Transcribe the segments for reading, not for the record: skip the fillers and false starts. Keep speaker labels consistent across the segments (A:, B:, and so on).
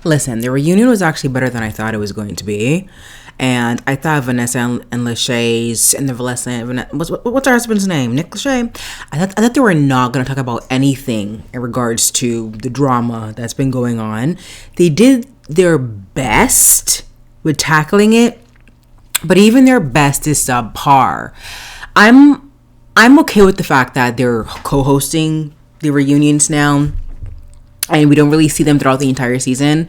A: Listen, the reunion was actually better than I thought it was going to be. And I thought Vanessa and Lachey's and the what's her husband's name? Nick Lachey. I thought they were not going to talk about anything in regards to the drama that's been going on. They did their best with tackling it, but even their best is subpar. I'm okay with the fact that they're co-hosting the reunions now, and we don't really see them throughout the entire season.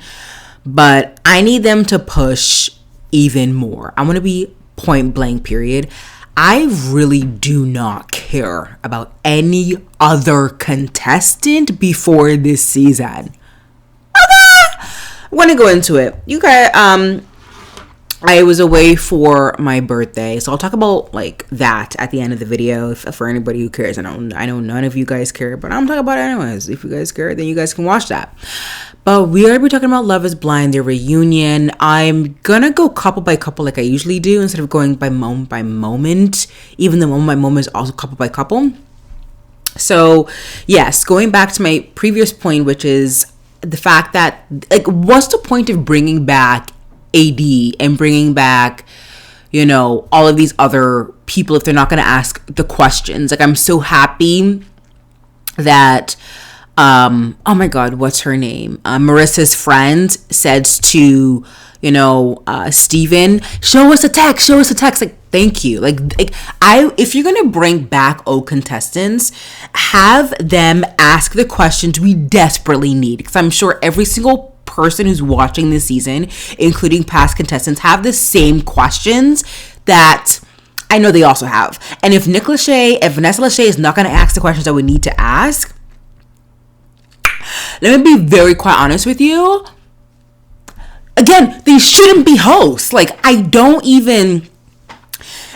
A: But I need them to push even more. I want to be point blank, period. I really do not care about any other contestant before this season. Okay. I'm going to go into it. You guys, I was away for my birthday, so I'll talk about like that at the end of the video for anybody who cares. I know none of you guys care, but I'm talking about it anyways. If you guys care, then you guys can watch that. But we are going to be talking about Love is Blind, their reunion. I'm going to go couple by couple like I usually do instead of going by moment by moment, even though moment by moment is also couple by couple. So, yes, going back to my previous point, which is the fact that, like, what's the point of bringing back AD and bringing back, you know, all of these other people if they're not going to ask the questions? Like, I'm so happy that oh my god, what's her name, Marissa's friend said to, you know, Steven, show us a text. Like, thank you. Like if you're gonna bring back old contestants, have them ask the questions we desperately need, because I'm sure every single person who's watching this season, including past contestants, have the same questions that I know they also have. And if Vanessa Lachey is not going to ask the questions that we need to ask, let me be very quite honest with you. Again, they shouldn't be hosts. Like, I don't even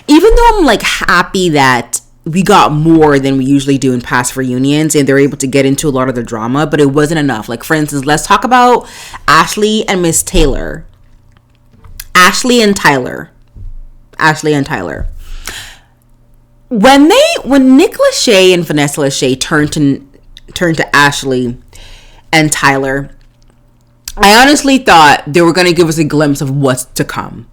A: though I'm like happy that we got more than we usually do in past reunions and they're able to get into a lot of the drama, but it wasn't enough. Like, for instance, let's talk about Ashley and Miss Taylor. Ashley and Tyler. When Nick Lachey and Vanessa Lachey turned to Ashley and Tyler, I honestly thought they were going to give us a glimpse of what's to come.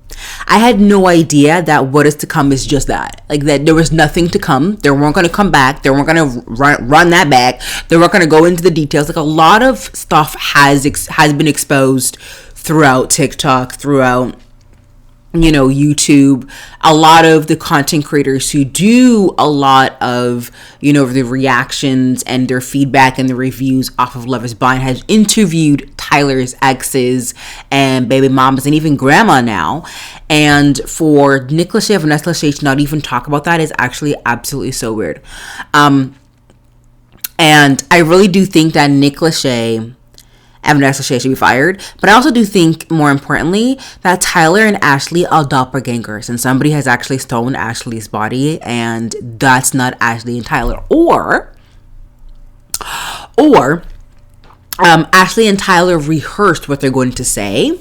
A: I had no idea that what is to come is just that. Like, that there was nothing to come. They weren't going to come back. They weren't going to run that back. They weren't going to go into the details. Like, a lot of stuff has been exposed throughout TikTok, throughout, you know, YouTube. A lot of the content creators who do a lot of, you know, the reactions and their feedback and the reviews off of Love is Blind has interviewed Tyler's exes and baby mamas and even grandma now. And for Nick Lachey and Vanessa Lachey to not even talk about that is actually absolutely so weird. And I really do think that Nick Lachey and Vanessa Lachey should be fired. But I also do think, more importantly, that Tyler and Ashley are doppelgangers, and somebody has actually stolen Ashley's body, and that's not Ashley and Tyler. Or Ashley and Tyler rehearsed what they're going to say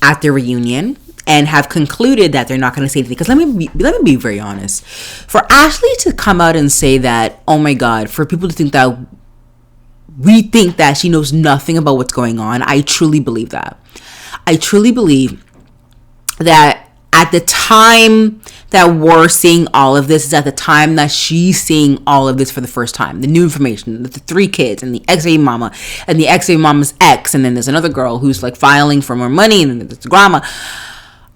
A: at their reunion and have concluded that they're not going to say anything. Because let me be very honest. For Ashley to come out and say that, oh my God, for people to think that we think that she knows nothing about what's going on, I truly believe that. I truly believe that at the time that we're seeing all of this is at the time that she's seeing all of this for the first time. The new information, the 3 kids and the ex-baby mama and the ex-baby mama's ex. And then there's another girl who's like filing for more money, and then there's the grandma.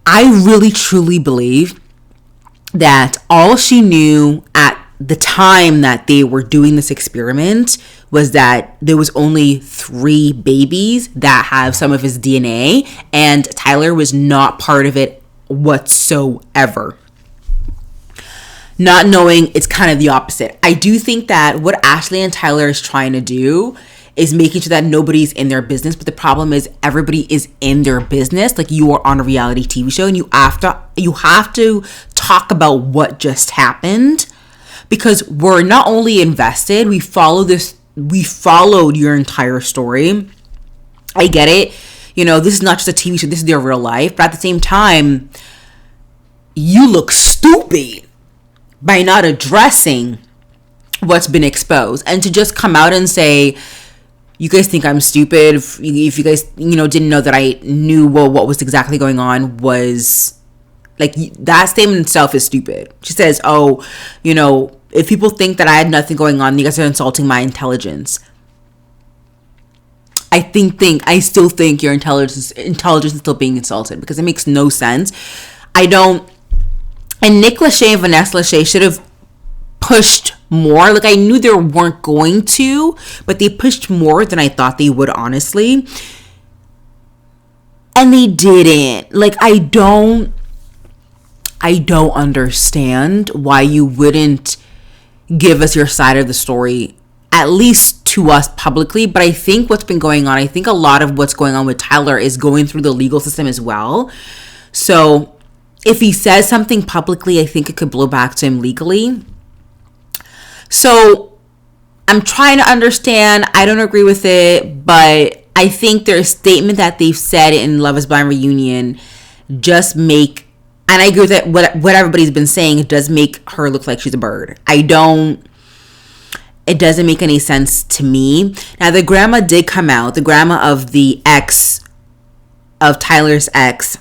A: I really truly believe that all she knew at the time that they were doing this experiment was that there was only 3 babies that have some of his DNA, and Tyler was not part of it whatsoever. Not knowing, it's kind of the opposite. I do think that what Ashley and Tyler is trying to do is making sure that nobody's in their business, but the problem is everybody is in their business. Like, you are on a reality TV show and you have to talk about what just happened, because we're not only invested, we followed your entire story. I get it. You know, this is not just a TV show, this is their real life. But at the same time, you look stupid by not addressing what's been exposed. And to just come out and say, you guys think I'm stupid. If you guys, didn't know that I knew what was exactly going on was, like, that statement itself is stupid. She says, oh, if people think that I had nothing going on, you guys are insulting my intelligence. I still think your intelligence is still being insulted, because it makes no sense. And Nick Lachey and Vanessa Lachey should have pushed more. Like, I knew they weren't going to, but they pushed more than I thought they would, honestly. And they didn't. Like, I don't understand why you wouldn't give us your side of the story, at least to us publicly. But I think what's been going on, I think a lot of what's going on with Tyler is going through the legal system as well. So if he says something publicly, I think it could blow back to him legally. So I'm trying to understand. I don't agree with it, but I think their statement that they've said in Love is Blind reunion just make, and I agree with that, what everybody's been saying, it does make her look like she's a bird. It doesn't make any sense to me. Now, the grandma did come out, the grandma of the ex, of Tyler's ex,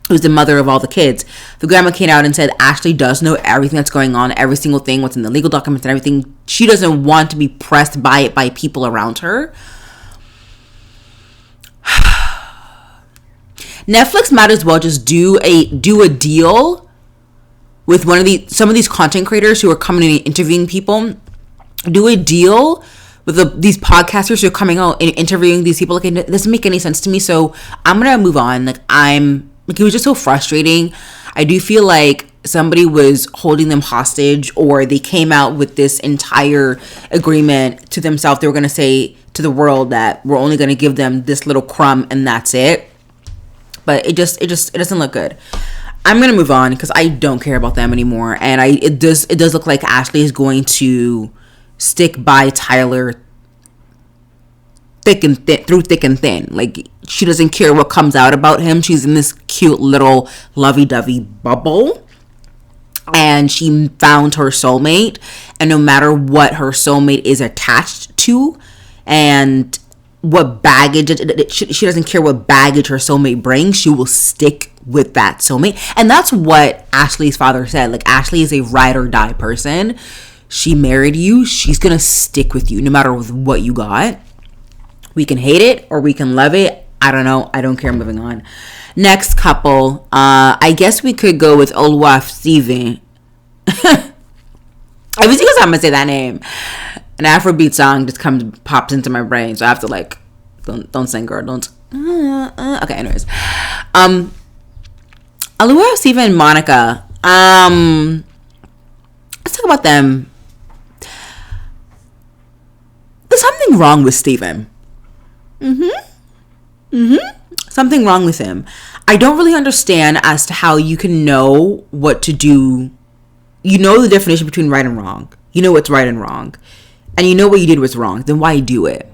A: who's the mother of all the kids. The grandma came out and said Ashley does know everything that's going on, every single thing, what's in the legal documents and everything. She doesn't want to be pressed by it by people around her. Netflix might as well just do a deal with some of these content creators who are coming and interviewing people. Do a deal with these podcasters who are coming out and interviewing these people. Like, it doesn't make any sense to me. So I'm gonna move on. It was just so frustrating. I do feel like somebody was holding them hostage, or they came out with this entire agreement to themselves. They were going to say to the world that we're only going to give them this little crumb and that's it. But it doesn't look good. I'm going to move on because I don't care about them anymore. And it does look like Ashley is going to stick by Tyler through thick and thin. Like, she doesn't care what comes out about him. She's in this cute little lovey-dovey bubble, and she found her soulmate. And no matter what her soulmate is attached to and what baggage, she doesn't care what baggage her soulmate brings. She will stick with that soulmate. And that's what Ashley's father said. Like, Ashley is a ride or die person. She married you. She's gonna stick with you no matter what you got. We can hate it or we can love it. I don't know. I don't care. Moving on. Next couple. I guess we could go with Oluwafemi. I was because I'm gonna say that name. An Afrobeat song just pops into my brain, so I have to don't sing, girl. Don't. Okay. Anyways, Oluwafemi and Monica. Let's talk about them. There's something wrong with Steven. Something wrong with him. I don't really understand as to how you can know what to do. You know the definition between right and wrong. You know what's right and wrong. And you know what you did was wrong. Then why do it?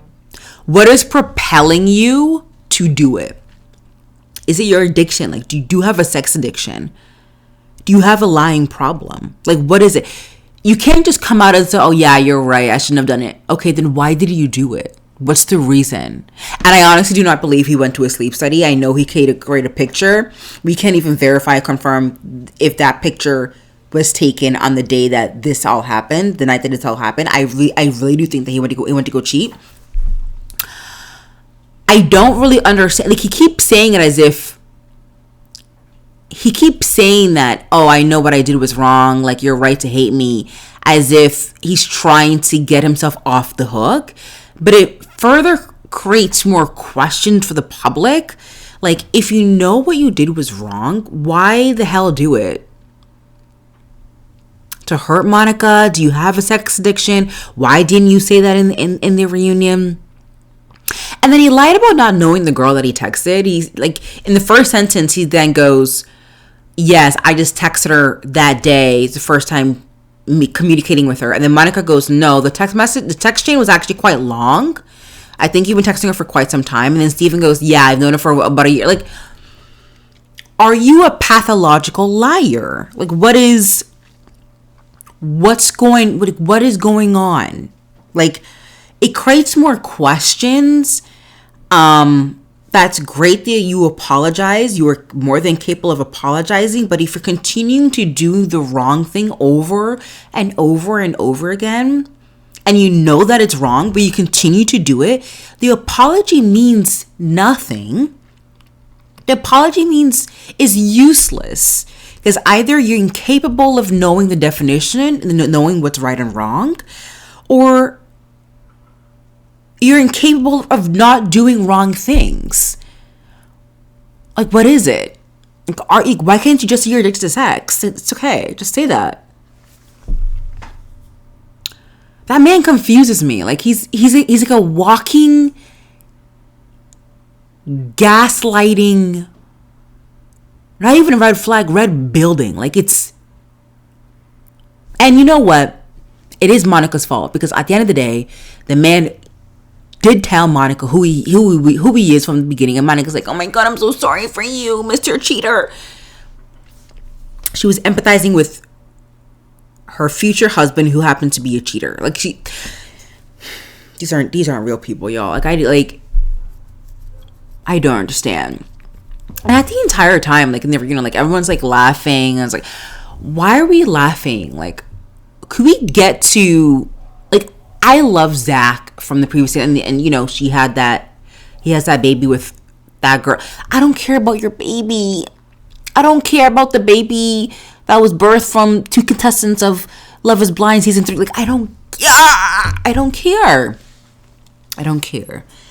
A: What is propelling you to do it? Is it your addiction? Like, do you have a sex addiction? Do you have a lying problem? Like, what is it? You can't just come out and say, oh yeah, you're right, I shouldn't have done it. Okay, then why did you do it? What's the reason? And I honestly do not believe he went to a sleep study. I know he created a picture. We can't even verify, confirm if that picture was taken on the day that this all happened, the night that this all happened. I really do think that he went to go cheat. I don't really understand. Like, he keeps saying it as if he keeps saying that, oh, I know what I did was wrong. Like, you're right to hate me, as if he's trying to get himself off the hook. But it further creates more questions for the public. Like, if you know what you did was wrong, why the hell do it? To hurt Monica? Do you have a sex addiction? Why didn't you say that in the reunion? And then he lied about not knowing the girl that he texted. He's like, in the first sentence, he then goes, yes, I just texted her that day. It's the first time me communicating with her. And then Monica goes, no, the text chain was actually quite long. I think you've been texting her for quite some time. And then Steven goes, yeah, I've known her for about a year. Like, are you a pathological liar? Like, what is going on? Like, it creates more questions. That's great that you apologize. You are more than capable of apologizing. But if you're continuing to do the wrong thing over and over and over again, and you know that it's wrong, but you continue to do it, the apology means nothing. The apology is useless. Because either you're incapable of knowing the definition and knowing what's right and wrong, or you're incapable of not doing wrong things. Like, what is it? Like, why can't you just say you're addicted to sex? It's okay. Just say that. That man confuses me. Like, he's like a walking gaslighting, not even a red flag, red building. Like, it's, and you know what? It is Monica's fault, because at the end of the day, the man did tell Monica who he is from the beginning, and Monica's like, "Oh my God, I'm so sorry for you, Mr. Cheater." She was empathizing with her future husband, who happened to be a cheater. Like, these aren't real people, y'all. I don't understand. And at the entire time, like, like, everyone's like laughing. I was like, why are we laughing? Like, could we get to, like, I love Zach from the previous, and he has that baby with that girl. I don't care about your baby. I don't care about the baby that was birthed from 2 contestants of Love is Blind season 3. Like, I don't care.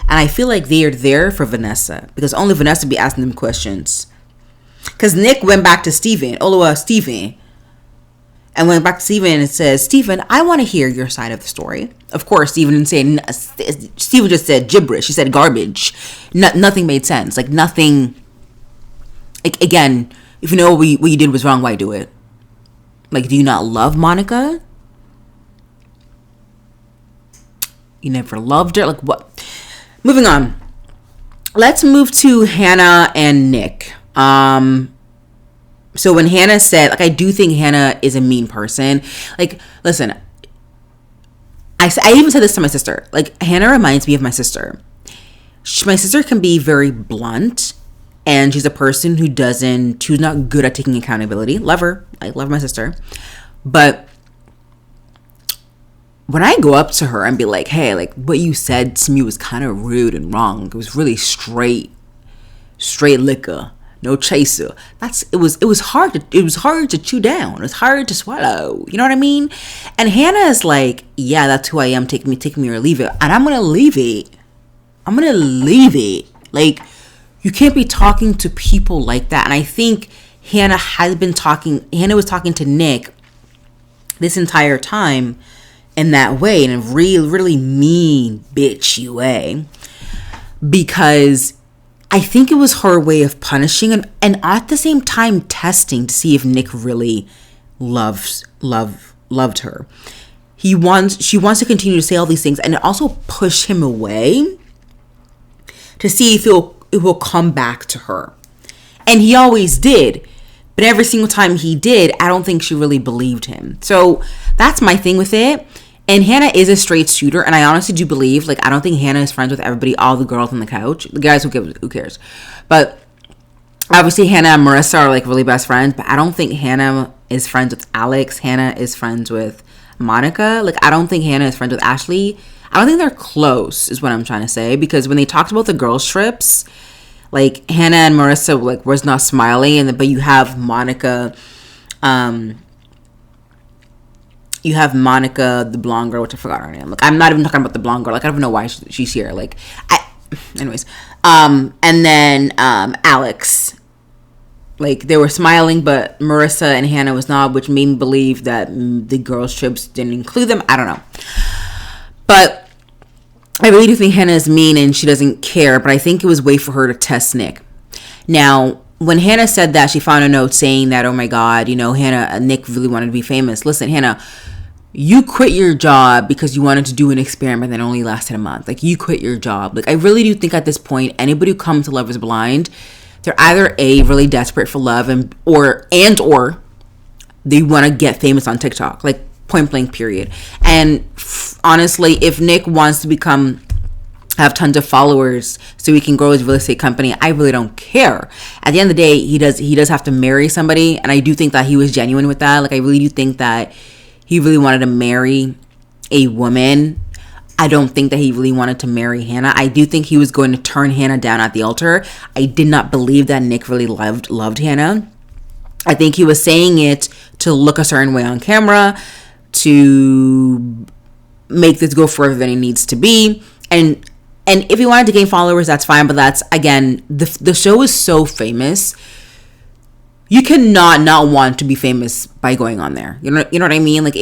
A: And I feel like they are there for Vanessa, because only Vanessa be asking them questions. Because Nick went back to Steven, and went back to Steven and says, "Steven, I want to hear your side of the story." Of course, Steven didn't say, Steven just said gibberish. He said garbage. Nothing made sense. Like, nothing. Like, again, if you know what you did was wrong, why do it? Like, do you not love Monica? You never loved her? Like, what? Moving on. Let's move to Hannah and Nick. So when Hannah said, like, I do think Hannah is a mean person. Like, listen, I even said this to my sister. Like, Hannah reminds me of my sister. My sister can be very blunt, and she's a person who's not good at taking accountability. Love her. I love my sister. But when I go up to her and be like, "Hey, like, what you said to me was kind of rude and wrong. It was really straight liquor, no chaser." It was hard to chew down. It was hard to swallow. You know what I mean? And Hannah is like, "Yeah, that's who I am. Take me or leave it." And I'm gonna leave it. Like, you can't be talking to people like that. And I think Hannah was talking to Nick this entire time in that way, in a really, really mean, bitchy way, because I think it was her way of punishing and at the same time testing to see if Nick really loved her. She wants to continue to say all these things and also push him away to see if it will come back to her. And he always did. But every single time he did, I don't think she really believed him. So that's my thing with it. And Hannah is a straight shooter, and I honestly do believe, like, I don't think Hannah is friends with everybody, all the girls on the couch. The guys, who cares? But obviously Hannah and Marissa are, like, really best friends, but I don't think Hannah is friends with Alex. Hannah is friends with Monica. Like, I don't think Hannah is friends with Ashley. I don't think they're close, is what I'm trying to say, because when they talked about the girls' trips, like, Hannah and Marissa, like, was not smiling, but you have Monica, the blonde girl, which I forgot her name. Like, I'm not even talking about the blonde girl. Like, I don't even know why she's here. Like, anyways. And then Alex. Like, they were smiling, but Marissa and Hannah was not, which made me believe that the girls' trips didn't include them. I don't know. But I really do think Hannah is mean and she doesn't care, but I think it was a way for her to test Nick. Now, when Hannah said that, she found a note saying that, "Oh my God, Nick really wanted to be famous." Listen, Hannah, you quit your job because you wanted to do an experiment that only lasted a month. Like, you quit your job. Like, I really do think at this point, anybody who comes to Love is Blind, they're either really desperate for love or they want to get famous on TikTok. Like, point blank, period. And honestly, if Nick wants to have tons of followers so he can grow his real estate company, I really don't care. At the end of the day, he does have to marry somebody, and I do think that he was genuine with that. Like, I really do think that he really wanted to marry a woman. I don't think that he really wanted to marry Hannah. I do think he was going to turn Hannah down at the altar. I did not believe that Nick really loved Hannah. I think he was saying it to look a certain way on camera, to make this go further than it needs to be. And if he wanted to gain followers, that's fine. But that's, again, the show is so famous. You cannot not want to be famous by going on there. You know what I mean? Like,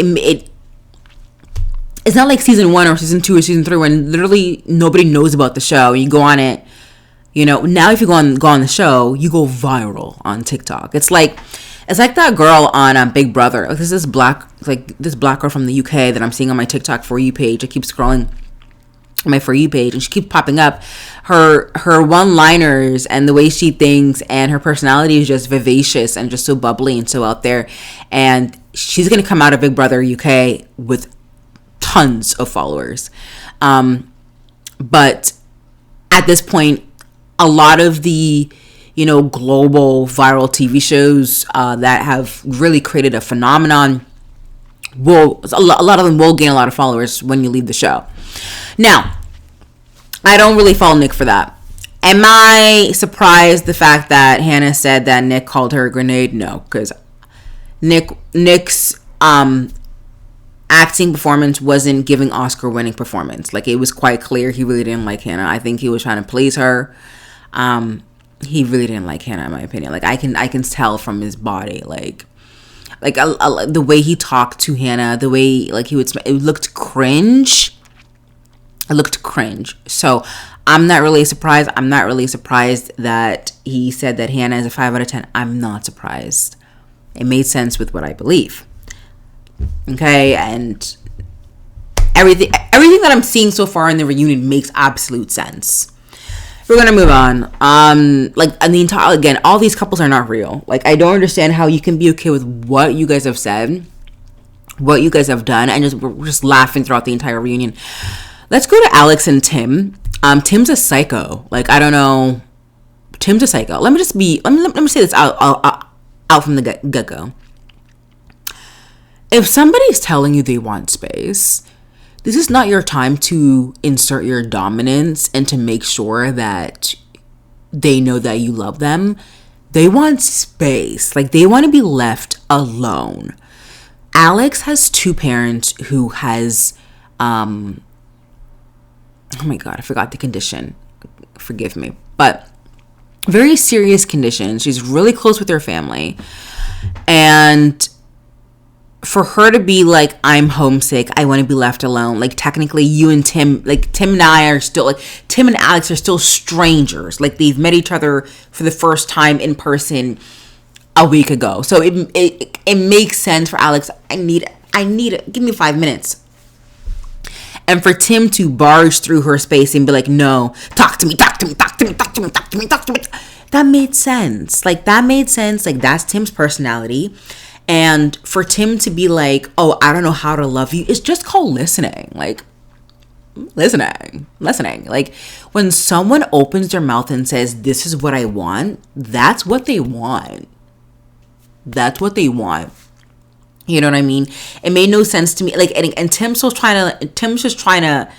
A: it's not like season 1 or season 2 or season 3 when literally nobody knows about the show. You go on it, now if you go on the show, you go viral on TikTok. It's like that girl on Big Brother. Like, this black girl from the UK that I'm seeing on my TikTok For You page. I keep scrolling on my For You page, and she keeps popping up. Her one-liners and the way she thinks and her personality is just vivacious and just so bubbly and so out there. And she's going to come out of Big Brother UK with tons of followers. But at this point, a lot of the global viral TV shows that have really created a phenomenon a lot of them will gain a lot of followers when you leave the show. Now, I don't really follow Nick for that. Am I surprised the fact that Hannah said that Nick called her a grenade? No, because Nick's acting performance wasn't giving Oscar-winning performance. Like, it was quite clear he really didn't like Hannah. I think he was trying to please her. He really didn't like Hannah, in my opinion. Like, I can tell from his body, like the way he talked to Hannah, the way it looked cringe. It looked cringe. So I'm not really surprised. I'm not really surprised that he said that Hannah is a 5 out of 10. I'm not surprised. It made sense with what I believe. Okay, and everything that I'm seeing so far in the reunion makes absolute sense. We're gonna move on. Again, all these couples are not real. Like, I don't understand how you can be okay with what you guys have said, what you guys have done, and we're just laughing throughout the entire reunion. Let's go to Alex and Tim. Tim's a psycho. Like, I don't know. Tim's a psycho. Let me say this out from the get-go. If somebody's telling you they want space, this is not your time to insert your dominance and to make sure that they know that you love them. They want space. Like, they want to be left alone. Alex has 2 parents who has, oh my God, I forgot the condition. Forgive me. But very serious condition. She's really close with her family. And for her to be like, I'm homesick, I want to be left alone. Like, technically, you and Tim, like, Tim and Alex are still strangers. Like, they've met each other for the first time in person a week ago. So it makes sense for Alex. I need it. Give me 5 minutes. And for Tim to barge through her space and be like, no, talk to me. That made sense. Like, that's Tim's personality. And for Tim to be like, oh, I don't know how to love you, it's just called listening. Like, listening. Like, when someone opens their mouth and says, this is what I want, that's what they want. You know what I mean? It made no sense to me. Like, and Tim's just trying to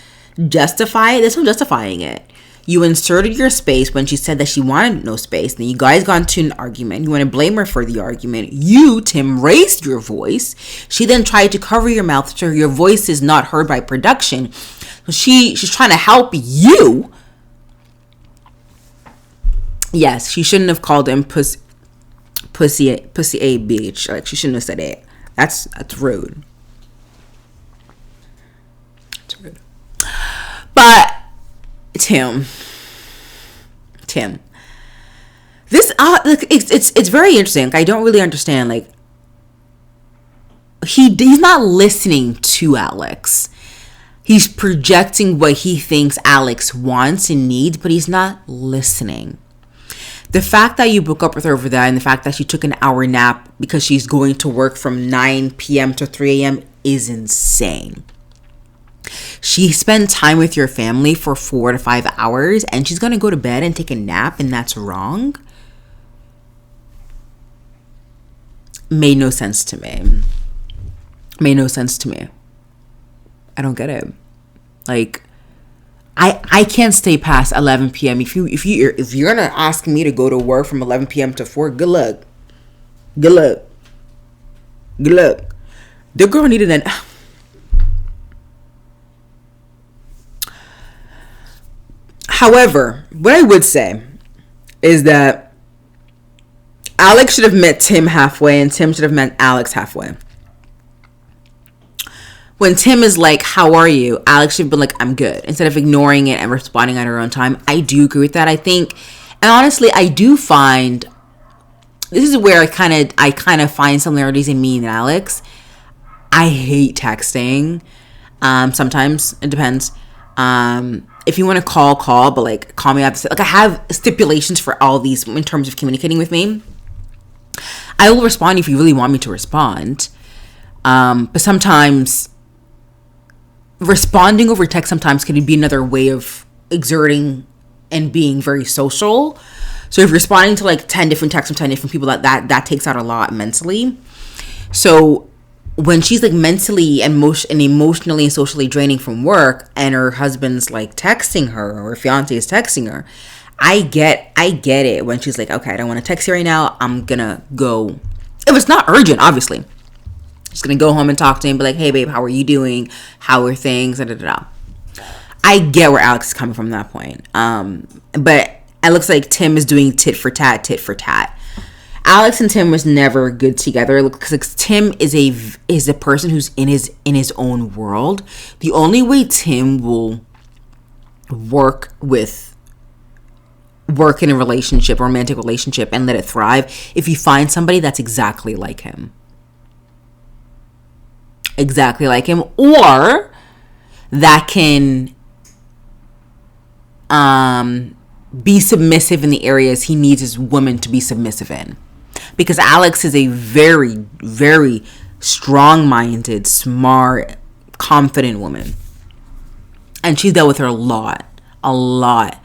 A: justify it. There's no justifying it. You inserted your space when she said that she wanted no space. Then you guys got into an argument. You want to blame her for the argument. You, Tim, raised your voice. She then tried to cover your mouth so your voice is not heard by production. So she's trying to help you. Yes, she shouldn't have called him pussy a bitch. Like, she shouldn't have said it. That's rude. That's rude. But Tim, this it's very interesting. Like, I don't really understand. Like, he's not listening to Alex. He's projecting what he thinks Alex wants and needs, but he's not listening. The fact that you broke up with her over that, and the fact that she took an hour nap because she's going to work from 9 p.m. to 3 a.m. is insane. She spent time with your family for 4 to 5 hours and she's gonna go to bed and take a nap, and that's wrong? Made no sense to me. Made no sense to me. I don't get it. Like, I can't stay past 11 p.m. If you're gonna ask me to go to work from 11 p.m. to 4, good luck. Good luck. Good luck. The girl needed an. However, what I would say is that Alex should have met Tim halfway and Tim should have met Alex halfway. When Tim is like, how are you? Alex should have been like, I'm good. Instead of ignoring it and responding at her own time. I do agree with that. I think, and honestly, I do find, this is where I kind of find similarities in me and Alex. I hate texting. Sometimes, it depends. If you want to call, but like, call me out. Like, I have stipulations for all these in terms of communicating with me. I will respond if you really want me to respond. But sometimes responding over text sometimes can be another way of exerting and being very social. So if you're responding to like 10 different texts from 10 different people, that takes out a lot mentally. So when she's like mentally and emotionally and socially draining from work and her husband's like texting her or her fiance is texting her, I get it when she's like, okay, I don't want to text you right now. I'm gonna go. If it's not urgent, obviously. She's gonna go home and talk to him, be like, hey babe, how are you doing? How are things? Da, da, da, da. I get where Alex is coming from at that point. But it looks like Tim is doing tit for tat. Alex and Tim was never good together because Tim is a person who's in his own world. The only way Tim will work in a relationship, a romantic relationship, and let it thrive if you find somebody that's exactly like him. Exactly like him, or that can be submissive in the areas he needs his woman to be submissive in. Because Alex is a very, very strong-minded, smart, confident woman. And she's dealt with her a lot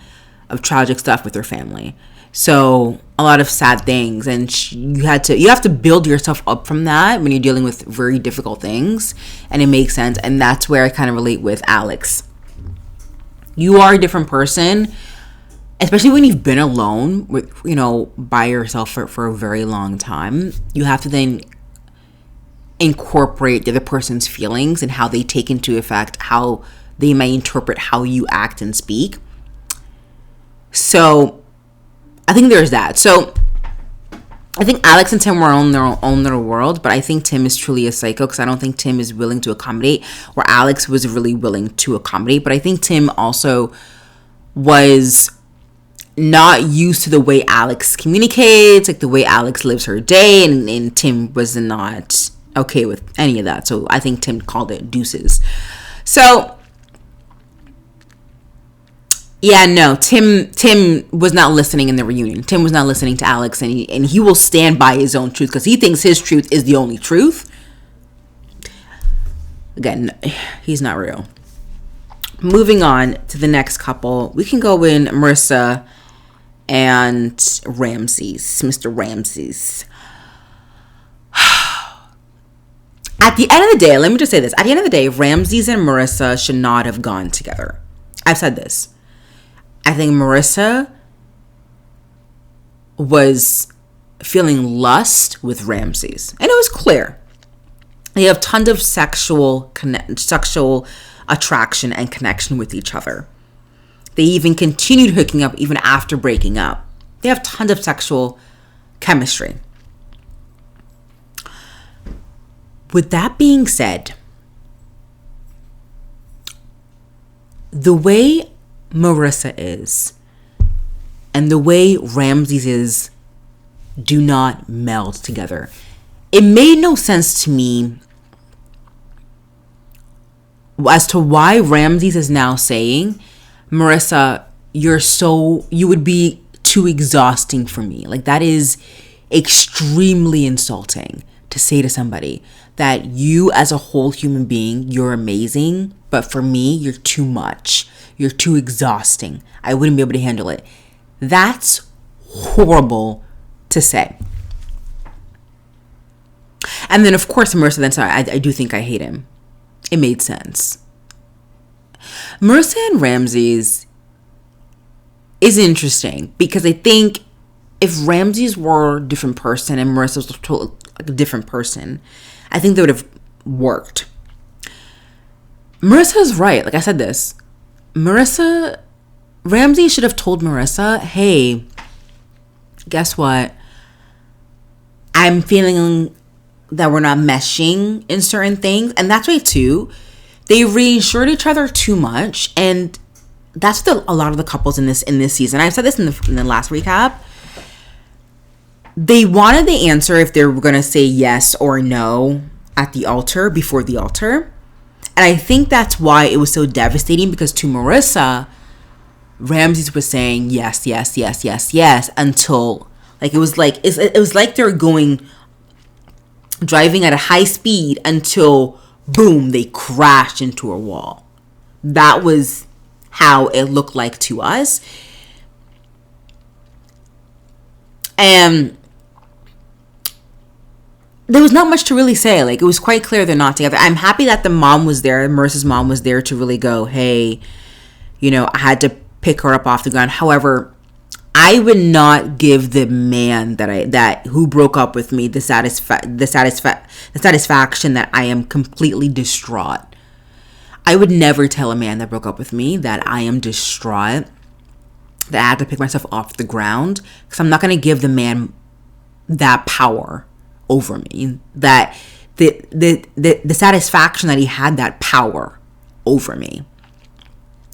A: of tragic stuff with her family. So a lot of sad things, and you have to build yourself up from that when you're dealing with very difficult things, and it makes sense. And that's where I kind of relate with Alex. You are a different person, especially when you've been alone with, by yourself for a very long time. You have to then incorporate the other person's feelings and how they take into effect how they may interpret how you act and speak. So I think there's that. So I think Alex and Tim were on their own little world, but I think Tim is truly a psycho because I don't think Tim is willing to accommodate, where Alex was really willing to accommodate. But I think Tim also was not used to the way Alex communicates, like the way Alex lives her day, and Tim was not okay with any of that. So I think Tim called it deuces. So yeah, no, Tim was not listening in the reunion. Tim was not listening to Alex, and he will stand by his own truth because he thinks his truth is the only truth. Again, he's not real. Moving on to the next couple, we can go in Marissa and Ramses, Mr. Ramses. At the end of the day, let me just say this. At the end of the day, Ramses and Marissa should not have gone together. I've said this. I think Marissa was feeling lust with Ramses. And it was clear. They have tons of sexual attraction and connection with each other. They even continued hooking up even after breaking up. They have tons of sexual chemistry. With that being said, the way Marissa is and the way Ramses is do not meld together. It made no sense to me as to why Ramses is now saying, Marissa, you would be too exhausting for me. Like, that is extremely insulting to say to somebody that you as a whole human being, you're amazing, but for me, you're too much. You're too exhausting. I wouldn't be able to handle it. That's horrible to say. And then, of course, Marissa then said, I do think I hate him. It made sense. Marissa and Ramses is interesting because I think if Ramses were a different person and Marissa was a different person, I think they would have worked. Marissa's right. Like I said this. Ramses should have told Marissa, hey, guess what? I'm feeling that we're not meshing in certain things. And that's why, too, they reassured each other too much. And that's what a lot of the couples in this season, I've said this in the last recap, they wanted the answer if they were going to say yes or no at the altar, before the altar. And I think that's why it was so devastating, because to Marissa, Ramses was saying yes, yes, yes, yes, yes, until it was like they're driving at a high speed until boom, they crashed into a wall. That was how it looked like to us. And there was not much to really say. Like, it was quite clear they're not together. I'm happy that the mom was there, Marissa's mom was there to really go, hey, I had to pick her up off the ground. However, I would not give the man that who broke up with me the satisfaction that I am completely distraught. I would never tell a man that broke up with me that I am distraught, that I had to pick myself off the ground, because I'm not going to give the man that power over me, that the satisfaction that he had that power over me.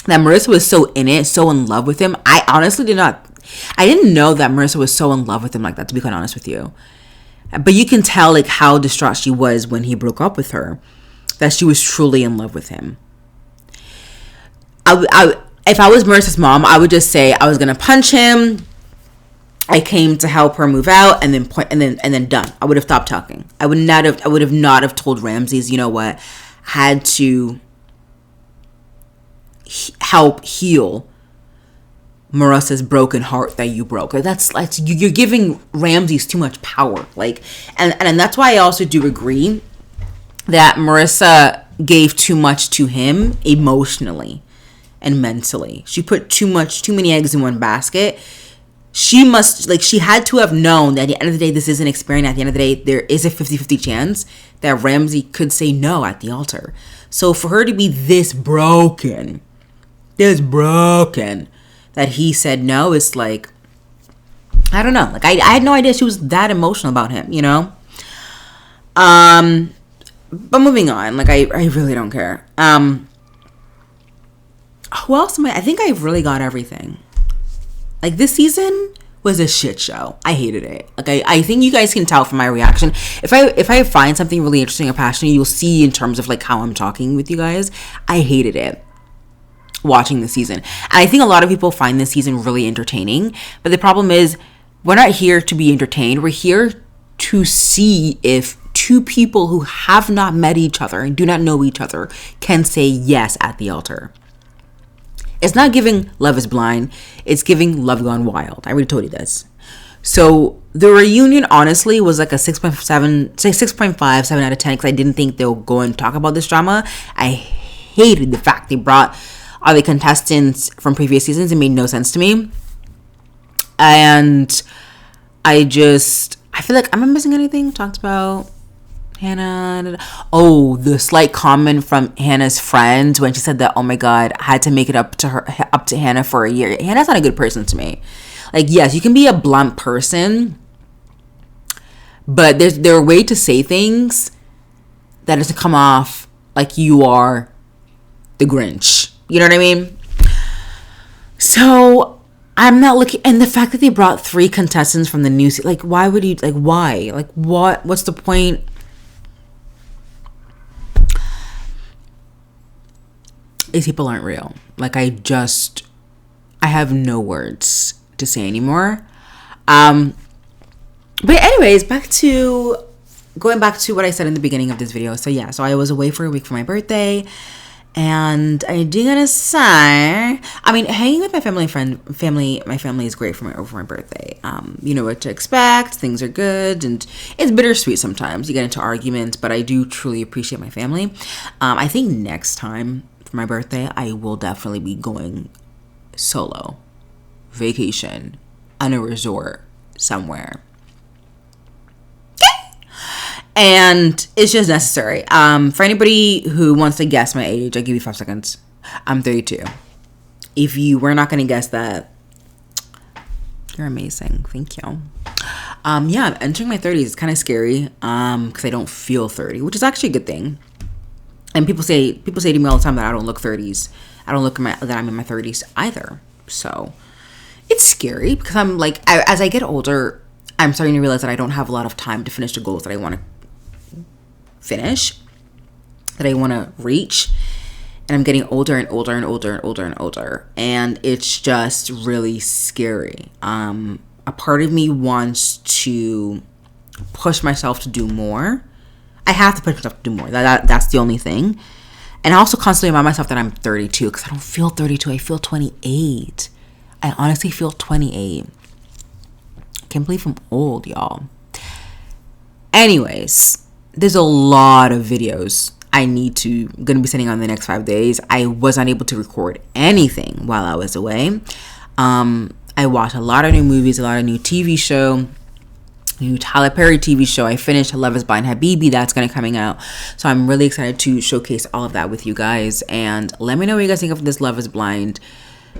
A: That Marissa was so in it, so in love with him. I honestly didn't know that Marissa was so in love with him like that, to be quite honest with you. But you can tell how distraught she was when he broke up with her, that she was truly in love with him. If I was Marissa's mom, I would just say I was gonna punch him. I came to help her move out, and then done. I would have stopped talking. I would not have told Ramses, you know what, had to help heal Marissa's broken heart that you broke. That's you're giving Ramses too much power. And that's why I also do agree that Marissa gave too much to him emotionally and mentally. She put too many eggs in one basket. She had to have known that at the end of the day, this is an experiment. At the end of the day, there is a 50-50 chance that Ramses could say no at the altar. So for her to be this broken, that he said no, it's like, I don't know. I had no idea she was that emotional about him, But moving on, I really don't care. Who else am I think I've really got everything. This season was a shit show. I hated it. I think you guys can tell from my reaction. If I find something really interesting or passionate, you'll see in terms of how I'm talking with you guys. I hated it watching the season. And I think a lot of people find this season really entertaining. But the problem is, we're not here to be entertained. We're here to see if two people who have not met each other and do not know each other can say yes at the altar. It's not giving Love is Blind. It's giving Love Gone Wild. I already told you this. So the reunion, honestly, was like a 6.5, 7 out of 10, because I didn't think they'll go and talk about this drama. I hated the fact they brought all the contestants from previous seasons. It made no sense to me. And I feel like, am I missing anything? Talked about Hannah. Oh, the slight comment from Hannah's friend when she said that, oh my God, I had to make it up to Hannah for a year. Hannah's not a good person to me. Yes, you can be a blunt person, but there are ways to say things that doesn't come off like you are the Grinch. You know what I mean? So I'm not looking, and the fact that they brought 3 contestants from the new season, why would you, why? What's the point? These people aren't real. I have no words to say anymore. But anyways, back to going back to what I said in the beginning of this video. So yeah, so I was away for a week for my birthday. And I do gotta say, I mean, hanging with my my family is great for my birthday. You know what to expect. Things are good, and it's bittersweet sometimes. You get into arguments, but I do truly appreciate my family. I think next time for my birthday, I will definitely be going solo, vacation, on a resort somewhere. And it's just necessary. For anybody who wants to guess my age, I'll give you 5 seconds. I'm 32. If you were not going to guess that, you're amazing. Thank you. Yeah, I'm entering my 30s. It's kind of scary because I don't feel 30, which is actually a good thing. And people say to me all the time that I don't look 30s. I don't look that I'm in my 30s either. So it's scary because I'm like, as I get older, I'm starting to realize that I don't have a lot of time to finish the goals that I want to finish, that I want to reach. And I'm getting older and older and older and older and older. And it's just really scary. A part of me wants to push myself to do more. I have to push myself to do more. That's the only thing. And I also constantly remind myself that I'm 32 because I don't feel 32. I feel 28. I honestly feel 28. I can't believe I'm old, y'all. Anyways, there's a lot of videos gonna be sending on the next 5 days. I was not able to record anything while I was away. I watched a lot of new movies, a lot of new TV show, new Tyler Perry TV show. I finished Love is Blind Habibi. That's gonna coming out. So I'm really excited to showcase all of that with you guys. And let me know what you guys think of this Love is Blind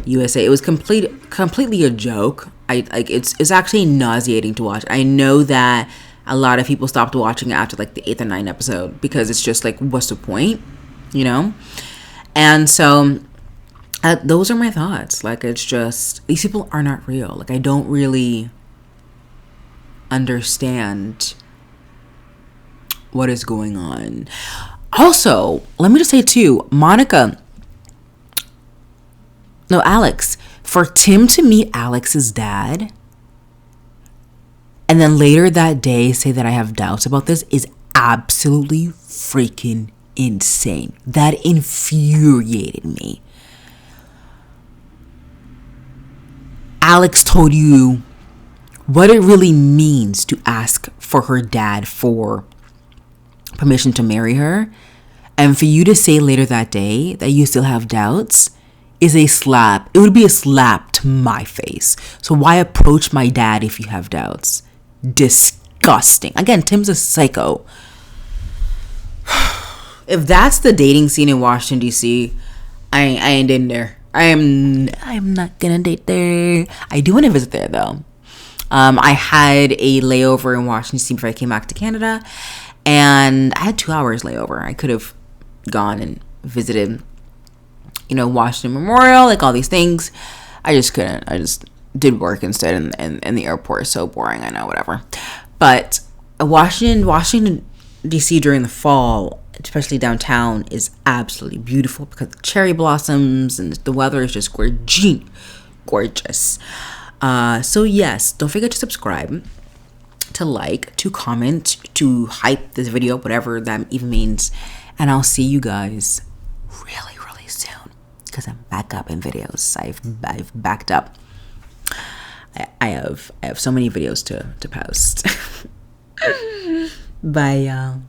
A: USA. It was completely a joke. It's actually nauseating to watch. I know that a lot of people stopped watching it after like the 8th or 9th episode because it's just like, what's the point, you know? And so those are my thoughts. Like, it's just, these people are not real. Like, I don't really understand what is going on. Also, let me just say too, Alex, for Tim to meet Alex's dad and then later that day say that I have doubts about this is absolutely freaking insane. That infuriated me. Alex told you what it really means to ask for her dad for permission to marry her. And for you to say later that day that you still have doubts is a slap. It would be a slap to my face. So why approach my dad if you have doubts? Disgusting. Again, Tim's a psycho. If that's the dating scene in Washington D.C., I ain't in there. I'm not gonna date there. I do want to visit there though. I had a layover in Washington D.C. before I came back to Canada, and I had 2 hours layover. I could have gone and visited, Washington Memorial, like all these things. I just couldn't. I just did work instead, and the airport is so boring. I know, whatever. But Washington D.C. during the fall, especially downtown, is absolutely beautiful because the cherry blossoms and the weather is just gorgeous. So yes, don't forget to subscribe, to like, to comment, to hype this video, whatever that even means. And I'll see you guys really, really soon because I'm back up in videos. I've backed up. I have so many videos to post. Bye, y'all.